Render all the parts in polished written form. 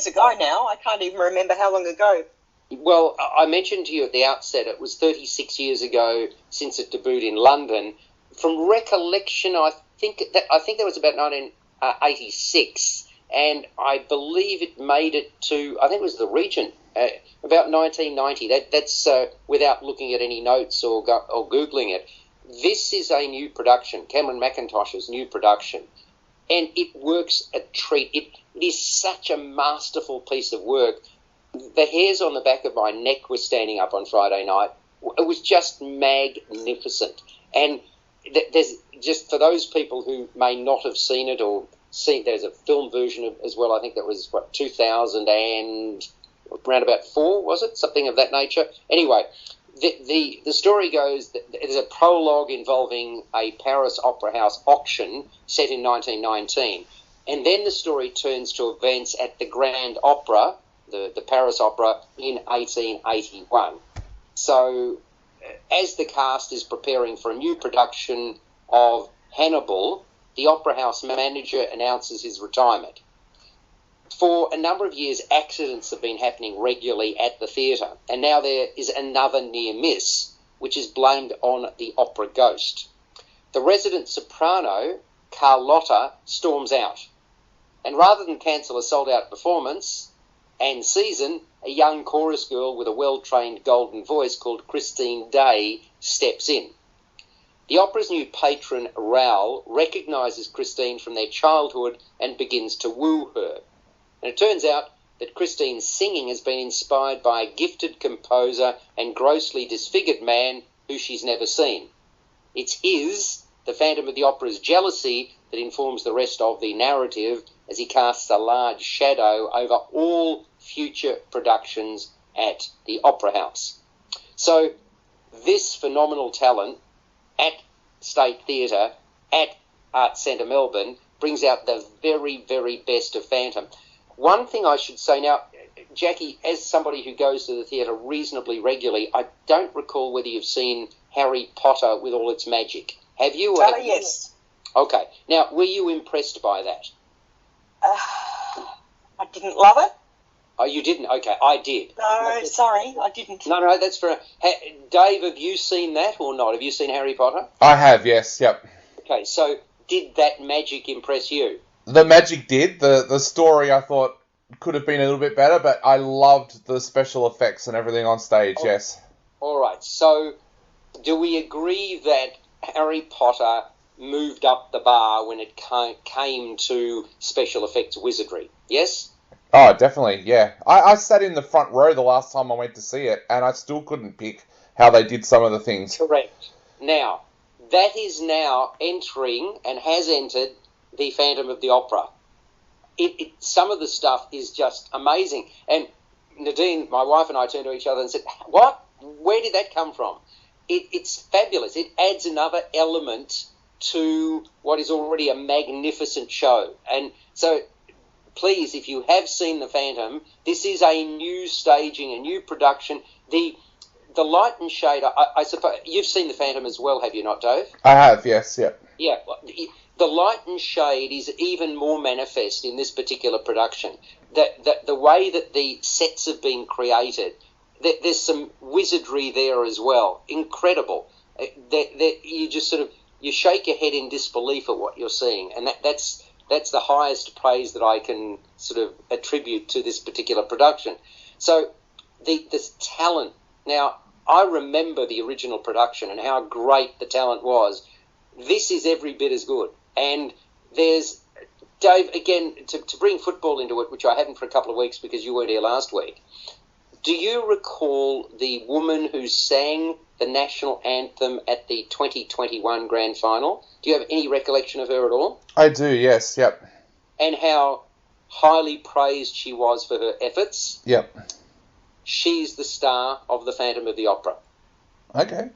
years ago now. I can't even remember how long ago. Well, I mentioned to you at the outset it was 36 years ago since it debuted in London. From recollection, I think that was about 1986, and I believe it made it to, I think it was the Regent, about 1990. That's without looking at any notes or Googling it. This is a new production, Cameron McIntosh's new production, and it works a treat. It is such a masterful piece of work. The hairs on the back of my neck were standing up on Friday night. It was just magnificent. And there's just, for those people who may not have seen it or seen, there's a film version as well. I think that was, 2000 and around about 4, was it? Something of that nature. Anyway, the story goes that there's a prologue involving a Paris Opera House auction set in 1919. And then the story turns to events at the Grand Opera, the Paris Opera, in 1881. So as the cast is preparing for a new production of Hannibal, the Opera House manager announces his retirement. For a number of years, accidents have been happening regularly at the theatre, and now there is another near miss, which is blamed on the opera ghost. The resident soprano, Carlotta, storms out, and rather than cancel a sold-out performance and season, a young chorus girl with a well-trained golden voice called Christine Day steps in. The opera's new patron, Raoul, recognises Christine from their childhood and begins to woo her. And it turns out that Christine's singing has been inspired by a gifted composer and grossly disfigured man who she's never seen. It's his, the Phantom of the Opera's jealousy, that informs the rest of the narrative as he casts a large shadow over all future productions at the Opera House. So this phenomenal talent at State Theatre, at Arts Centre Melbourne, brings out the very, very best of Phantom. One thing I should say now, Jackie, as somebody who goes to the theatre reasonably regularly, I don't recall whether you've seen Harry Potter with all its magic. Have you? Yes. Okay. Now, were you impressed by that? I didn't love it. Oh, you didn't? Okay, I did. No, sorry, I didn't. No, that's fair. Dave, have you seen that or not? Have you seen Harry Potter? I have, yes, yep. Okay, so did that magic impress you? The magic did. The story, I thought, could have been a little bit better, but I loved the special effects and everything on stage, yes. All right, so do we agree that Harry Potter moved up the bar when it came to special effects wizardry? Yes? Oh, definitely, yeah. I sat in the front row the last time I went to see it, and I still couldn't pick how they did some of the things. Correct. Now, that is now entering and has entered the Phantom of the Opera. Some of the stuff is just amazing. And Nadine, my wife, and I turned to each other and said, what? Where did that come from? It's fabulous. It adds another element to what is already a magnificent show. And so, please, if you have seen The Phantom, this is a new staging, a new production. The light and shade, I suppose, you've seen The Phantom as well, have you not, Dave? I have, yes, yeah. Yeah, the light and shade is even more manifest in this particular production. That the way that the sets have been created, there's some wizardry there as well. Incredible. You just sort of, you shake your head in disbelief at what you're seeing, and that's the highest praise that I can sort of attribute to this particular production. So this talent. Now, I remember the original production and how great the talent was. This is every bit as good. And there's, Dave, again, to bring football into it, which I hadn't for a couple of weeks because you weren't here last week, do you recall the woman who sang the national anthem at the 2021 grand final? Do you have any recollection of her at all? I do, yes, yep. And how highly praised she was for her efforts? Yep. She's the star of the Phantom of the Opera. Okay.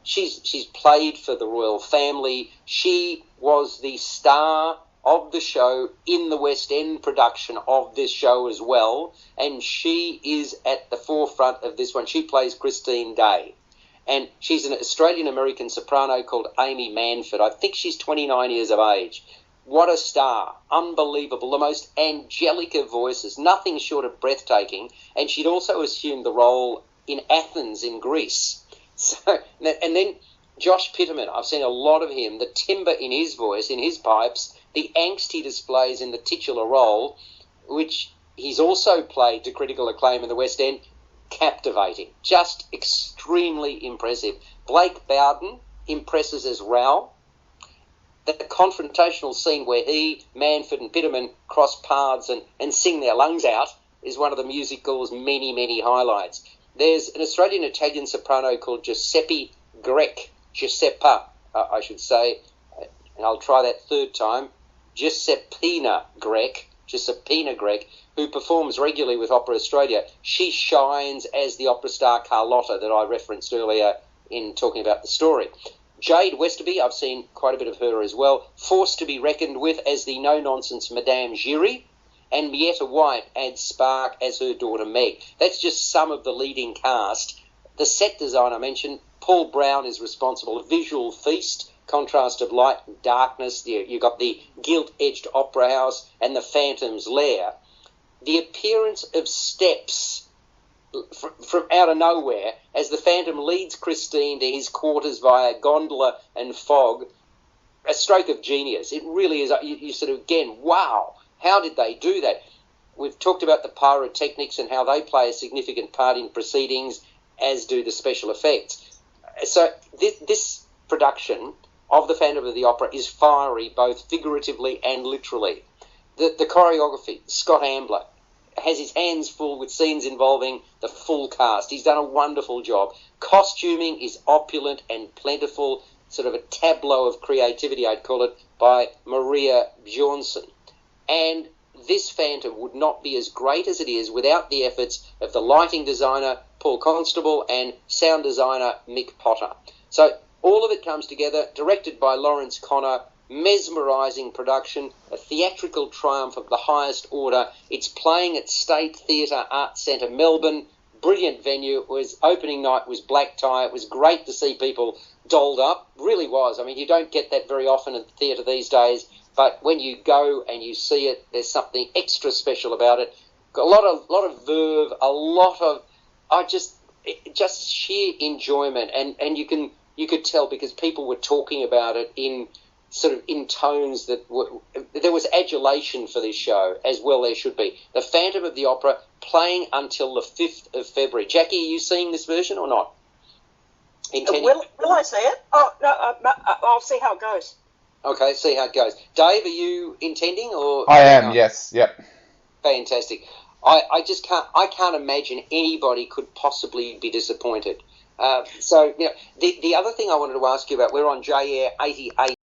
She's played for the royal family. She was the star of the show in the West End production of this show as well, and she is at the forefront of this one. She plays Christine Day, and she's an Australian-American soprano called Amy Manford. I think she's 29 years of age. What a star. Unbelievable. The most angelic of voices. Nothing short of breathtaking. And she'd also assumed the role in Athens in Greece. So, and then Josh Pitterman, I've seen a lot of him. The timbre in his voice, in his pipes, the angst he displays in the titular role, which he's also played to critical acclaim in the West End, captivating. Just extremely impressive. Blake Bowden impresses as Raoul. The confrontational scene where he, Manford and Pitterman cross paths and sing their lungs out is one of the musical's many, many highlights. There's an Australian-Italian soprano called Giuseppe Grec, I should say, and I'll try that third time, Giuseppina Grec, who performs regularly with Opera Australia. She shines as the opera star Carlotta that I referenced earlier in talking about the story. Jade Westerby, I've seen quite a bit of her as well, forced to be reckoned with as the no-nonsense Madame Giry, and Mietta White adds spark as her daughter Meg. That's just some of the leading cast. The set design I mentioned, Paul Brown is responsible. A visual feast, contrast of light and darkness. You've got the gilt-edged opera house and the Phantom's Lair. The appearance of steps from out of nowhere as the Phantom leads Christine to his quarters via gondola and fog, a stroke of genius. It really is. You sort of, again, wow, how did they do that? We've talked about the pyrotechnics and how they play a significant part in proceedings, as do the special effects. So this production of the Phantom of the Opera is fiery, both figuratively and literally. The choreography, Scott Ambler has his hands full with scenes involving the full cast. He's done a wonderful job. Costuming is opulent and plentiful, sort of a tableau of creativity, I'd call it, by Maria Bjornsson. And this Phantom would not be as great as it is without the efforts of the lighting designer, Paul Constable, and sound designer, Mick Potter. So all of it comes together, directed by Lawrence Connor, mesmerising production, a theatrical triumph of the highest order. It's playing at State Theatre Arts Centre, Melbourne. Brilliant venue. Opening night was black tie. It was great to see people dolled up. Really was. I mean, you don't get that very often at the theatre these days, but when you go and you see it, there's something extra special about it. Got a lot of verve, a lot of just sheer enjoyment, and you could tell because people were talking about it in tones that there was adulation for this show, as well there should be. The Phantom of the Opera playing until the 5th of February. Jackie, are you seeing this version or not? Will I see it? Oh, no, I'll see how it goes. Okay, see how it goes. Dave, are you intending or? I am, yes, yep. Fantastic. I can't imagine anybody could possibly be disappointed. So, the other thing I wanted to ask you about, we're on JAir 88